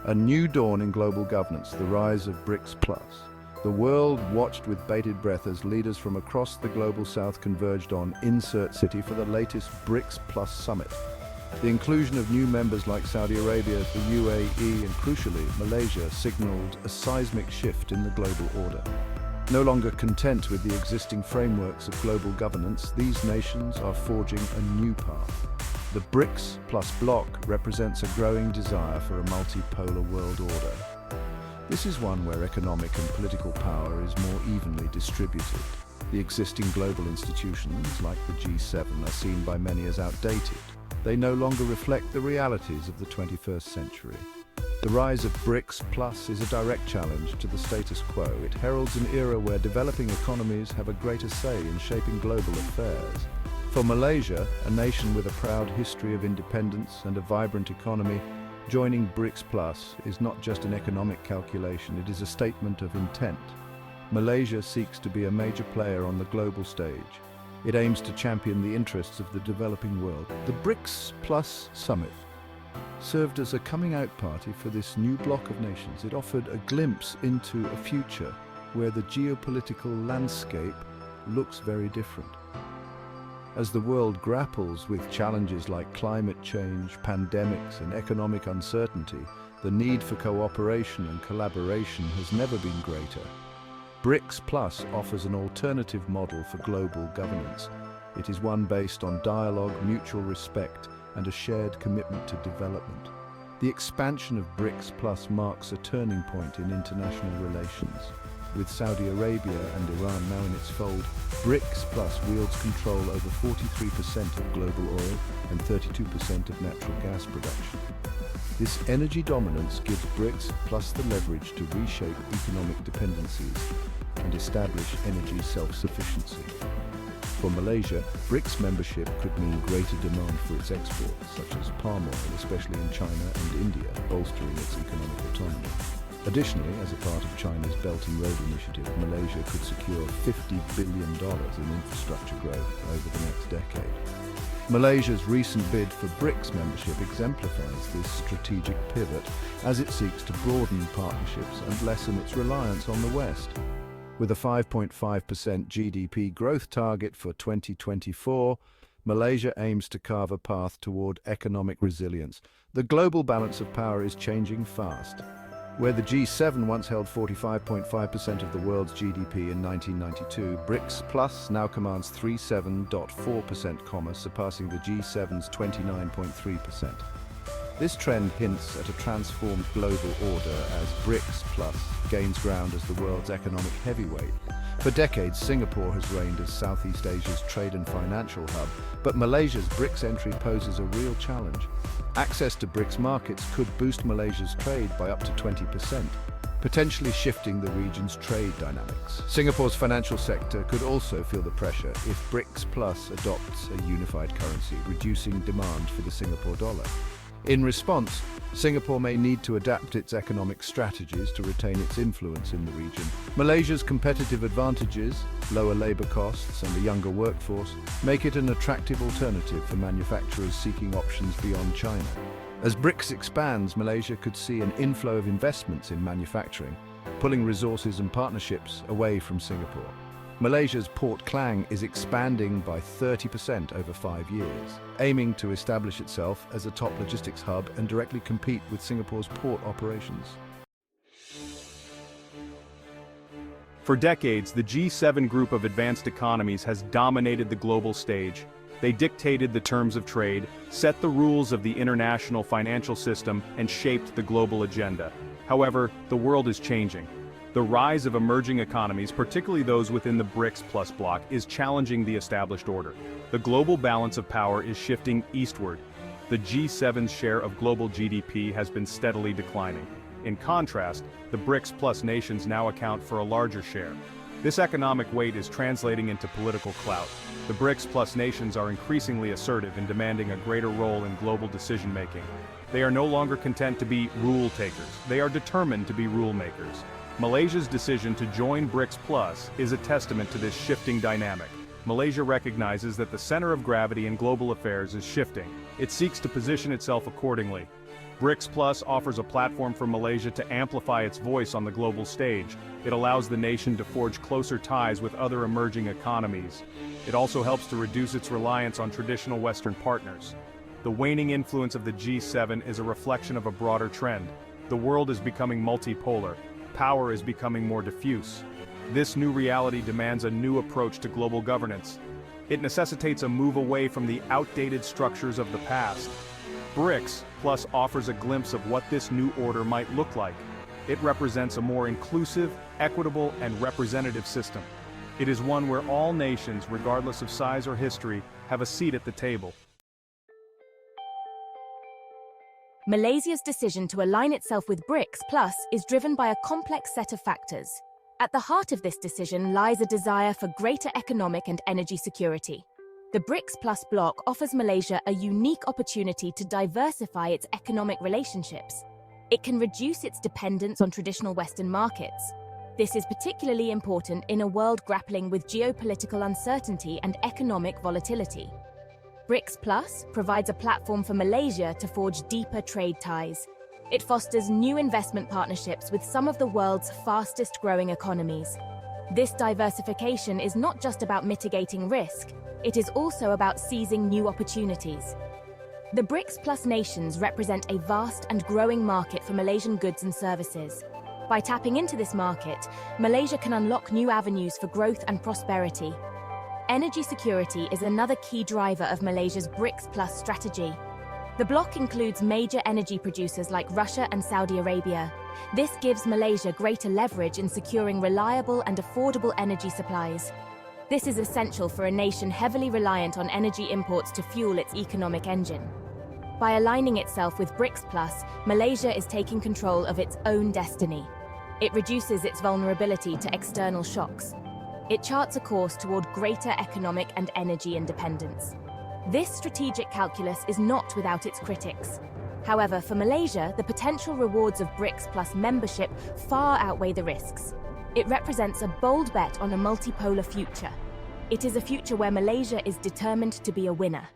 A new dawn in global governance, the rise of BRICS+. The world watched with bated breath as leaders from across the global south converged on Insert City for the latest BRICS+ summit. The inclusion of new members like Saudi Arabia, the UAE, and crucially, Malaysia signaled a seismic shift in the global order. No longer content with the existing frameworks of global governance, these nations are forging a new path. The BRICS+ bloc represents a growing desire for a multipolar world order. This is one where economic and political power is more evenly distributed. The existing global institutions, like the G7, are seen by many as outdated. They no longer reflect the realities of the 21st century. The rise of BRICS+ is a direct challenge to the status quo. It heralds an era where developing economies have a greater say in shaping global affairs. For Malaysia, a nation with a proud history of independence and a vibrant economy, joining BRICS+ is not just an economic calculation, it is a statement of intent. Malaysia seeks to be a major player on the global stage. It aims to champion the interests of the developing world. The BRICS+ summit served as a coming-out party for this new bloc of nations. It offered a glimpse into a future where the geopolitical landscape looks very different. As the world grapples with challenges like climate change, pandemics, and economic uncertainty, the need for cooperation and collaboration has never been greater. BRICS+ offers an alternative model for global governance. It is one based on dialogue, mutual respect, and a shared commitment to development. The expansion of BRICS+ marks a turning point in international relations. With Saudi Arabia and Iran now in its fold, BRICS+ wields control over 43% of global oil and 32% of natural gas production. This energy dominance gives BRICS+ the leverage to reshape economic dependencies and establish energy self-sufficiency. For Malaysia, BRICS membership could mean greater demand for its exports, such as palm oil, especially in China and India, bolstering its economic autonomy. Additionally, as a part of China's Belt and Road Initiative, Malaysia could secure $50 billion in infrastructure growth over the next decade. Malaysia's recent bid for BRICS membership exemplifies this strategic pivot as it seeks to broaden partnerships and lessen its reliance on the West. With a 5.5% GDP growth target for 2024, Malaysia aims to carve a path toward economic resilience. The global balance of power is changing fast. Where the G7 once held 45.5% of the world's GDP in 1992, BRICS+ now commands 37.4%, surpassing the G7's 29.3%. This trend hints at a transformed global order as BRICS+ gains ground as the world's economic heavyweight. For decades, Singapore has reigned as Southeast Asia's trade and financial hub, but Malaysia's BRICS entry poses a real challenge. Access to BRICS markets could boost Malaysia's trade by up to 20%, potentially shifting the region's trade dynamics. Singapore's financial sector could also feel the pressure if BRICS+ adopts a unified currency, reducing demand for the Singapore dollar. In response, Singapore may need to adapt its economic strategies to retain its influence in the region. Malaysia's competitive advantages, lower labor costs, and a younger workforce make it an attractive alternative for manufacturers seeking options beyond China. As BRICS expands, Malaysia could see an inflow of investments in manufacturing, pulling resources and partnerships away from Singapore. Malaysia's Port Klang is expanding by 30% over 5 years, aiming to establish itself as a top logistics hub and directly compete with Singapore's port operations. For decades, the G7 group of advanced economies has dominated the global stage. They dictated the terms of trade, set the rules of the international financial system, and shaped the global agenda. However, the world is changing. The rise of emerging economies, particularly those within the BRICS+ bloc, is challenging the established order. The global balance of power is shifting eastward. The G7's share of global GDP has been steadily declining. In contrast, the BRICS+ nations now account for a larger share. This economic weight is translating into political clout. The BRICS+ nations are increasingly assertive in demanding a greater role in global decision-making. They are no longer content to be rule-takers. They are determined to be rule-makers. Malaysia's decision to join BRICS+ is a testament to this shifting dynamic. Malaysia recognizes that the center of gravity in global affairs is shifting. It seeks to position itself accordingly. BRICS Plus offers a platform for Malaysia to amplify its voice on the global stage. It allows the nation to forge closer ties with other emerging economies. It also helps to reduce its reliance on traditional Western partners. The waning influence of the G7 is a reflection of a broader trend. The world is becoming multipolar. Power is becoming more diffuse. This new reality demands a new approach to global governance. It necessitates a move away from the outdated structures of the past. BRICS Plus offers a glimpse of what this new order might look like. It represents a more inclusive, equitable, and representative system. It is one where all nations, regardless of size or history, have a seat at the table. Malaysia's decision to align itself with BRICS Plus is driven by a complex set of factors. At the heart of this decision lies a desire for greater economic and energy security. The BRICS Plus bloc offers Malaysia a unique opportunity to diversify its economic relationships. It can reduce its dependence on traditional Western markets. This is particularly important in a world grappling with geopolitical uncertainty and economic volatility. BRICS Plus provides a platform for Malaysia to forge deeper trade ties. It fosters new investment partnerships with some of the world's fastest-growing economies. This diversification is not just about mitigating risk, it is also about seizing new opportunities. The BRICS Plus nations represent a vast and growing market for Malaysian goods and services. By tapping into this market, Malaysia can unlock new avenues for growth and prosperity. Energy security is another key driver of Malaysia's BRICS Plus strategy. The bloc includes major energy producers like Russia and Saudi Arabia. This gives Malaysia greater leverage in securing reliable and affordable energy supplies. This is essential for a nation heavily reliant on energy imports to fuel its economic engine. By aligning itself with BRICS Plus, Malaysia is taking control of its own destiny. It reduces its vulnerability to external shocks. It charts a course toward greater economic and energy independence. This strategic calculus is not without its critics. However, for Malaysia, the potential rewards of BRICS Plus membership far outweigh the risks. It represents a bold bet on a multipolar future. It is a future where Malaysia is determined to be a winner.